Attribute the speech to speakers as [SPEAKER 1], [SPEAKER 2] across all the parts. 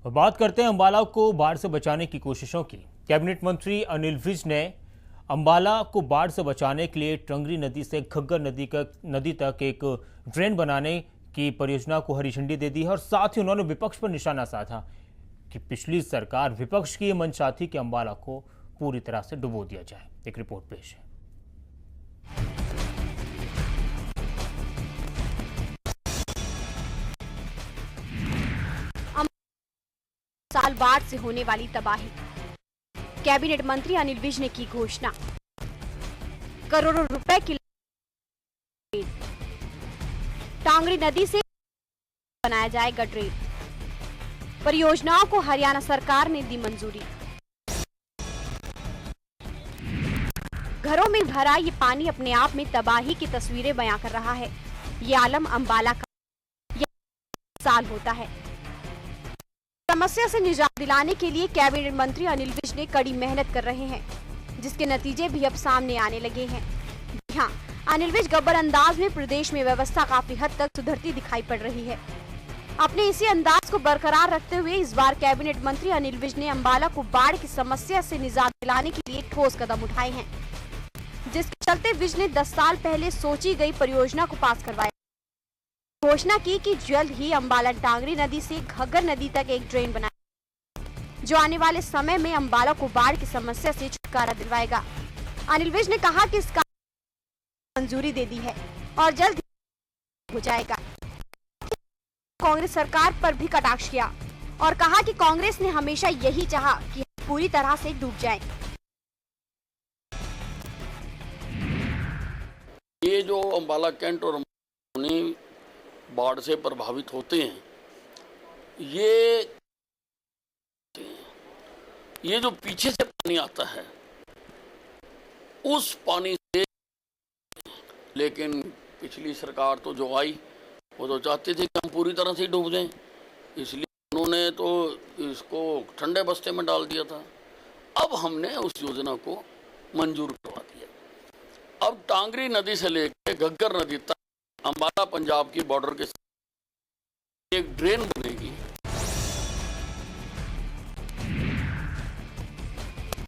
[SPEAKER 1] और बात करते हैं अम्बाला को बाढ़ से बचाने की कोशिशों की। कैबिनेट मंत्री अनिल विज ने अम्बाला को बाढ़ से बचाने के लिए टंगरी नदी से घग्गर नदी तक एक ड्रेन बनाने की परियोजना को हरी झंडी दे दी है और साथ ही उन्होंने विपक्ष पर निशाना साधा कि पिछली सरकार विपक्ष की यह मंशा थी कि अम्बाला को पूरी तरह से डुबो दिया जाए। एक रिपोर्ट पेश है।
[SPEAKER 2] साल बाढ़ से होने वाली तबाही, कैबिनेट मंत्री अनिल विज ने की घोषणा। करोड़ों रुपए की टांगरी नदी से बनाया जाएगा ड्रेन। परियोजनाओं को हरियाणा सरकार ने दी मंजूरी। घरों में भरा ये पानी अपने आप में तबाही की तस्वीरें बयां कर रहा है। ये आलम अम्बाला का साल होता है। समस्या से निजात दिलाने के लिए कैबिनेट मंत्री अनिल विज ने कड़ी मेहनत कर रहे हैं, जिसके नतीजे भी अब सामने आने लगे हैं। हाँ, अनिल विज गब्बर अंदाज में प्रदेश में व्यवस्था काफी हद तक सुधरती दिखाई पड़ रही है। अपने इसी अंदाज को बरकरार रखते हुए इस बार कैबिनेट मंत्री अनिल विज ने अम्बाला को बाढ़ की समस्या से निजात दिलाने के लिए ठोस कदम उठाए हैं, जिसके चलते विज ने 10 साल पहले सोची गई परियोजना को पास करवाया। घोषणा की कि जल्द ही अम्बाला टांगरी नदी से घग्गर नदी तक एक ड्रेन बनाएगा, जो आने वाले समय में अम्बाला को बाढ़ की समस्या से छुटकारा दिलवाएगा। अनिल विज ने कहा कि इसका मंजूरी दे दी है और जल्द हो जाएगा। कांग्रेस सरकार पर भी कटाक्ष किया और कहा कि कांग्रेस ने हमेशा यही चाहा कि पूरी तरह से डूब जाए।
[SPEAKER 3] ये जो अम्बाला कैंट और बाढ़ से प्रभावित होते हैं, ये जो पीछे से पानी आता है उस पानी से, लेकिन पिछली सरकार तो जो आई वो तो चाहते थे कि हम पूरी तरह से डूब जाएं, इसलिए उन्होंने तो इसको ठंडे बस्ते में डाल दिया था। अब हमने उस योजना को मंजूर करवा दिया। अब टांगरी नदी से लेकर घग्गर नदी तक अम्बाला पंजाब की बॉर्डर के साथ एक ड्रेन बनेगी।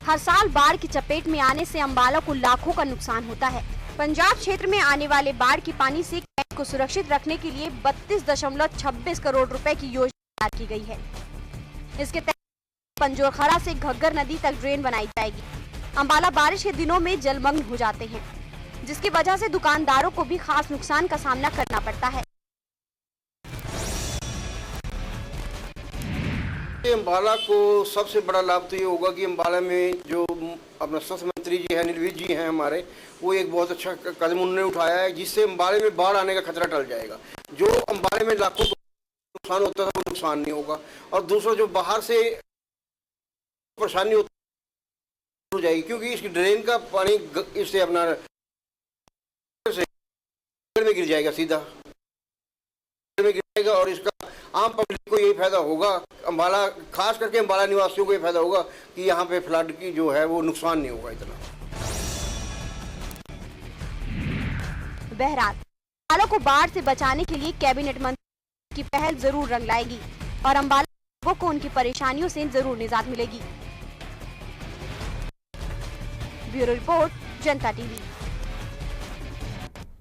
[SPEAKER 2] हर साल बाढ़ की चपेट में आने से अम्बाला को लाखों का नुकसान होता है। पंजाब क्षेत्र में आने वाले बाढ़ की पानी से कैंट को सुरक्षित रखने के लिए 32.26 करोड़ रुपए की योजना तैयार की गई है। इसके तहत पंजोरखरा से घग्गर नदी तक ड्रेन बनाई जाएगी। अम्बाला बारिश के दिनों में जलमग्न हो जाते हैं, जिसकी वजह से दुकानदारों को भी खास नुकसान का सामना करना पड़ता है।
[SPEAKER 4] अम्बाला को सबसे बड़ा लाभ तो ये होगा कि अम्बाला में जो अपना स्वास्थ्य मंत्री जी हैं, अनिल विज जी हैं हमारे, वो एक बहुत अच्छा कदम उन्होंने उठाया है, जिससे अम्बाले में बाढ़ आने का खतरा टल जाएगा। जो अम्बाले में लाखों नुकसान होता था वो नुकसान नहीं होगा, और दूसरा जो बाहर से परेशानी हो जाएगी, क्योंकि इस ड्रेन का पानी इससे अपना में गिर जाएगा, सीधा में गिर जाएगा, और इसका आम पब्लिक को यही फायदा होगा। अम्बाला, खास करके अम्बाला निवासियों को ये फायदा होगा कि यहाँ पे फ्लड की जो है वो नुकसान नहीं होगा इतना।
[SPEAKER 2] बहरहाल अम्बाला को बाढ़ से बचाने के लिए कैबिनेट मंत्री की पहल जरूर रंग लाएगी और अम्बाला लोगों को उनकी परेशानियों से जरूर निजात मिलेगी। ब्यूरो रिपोर्ट, जनता टीवी।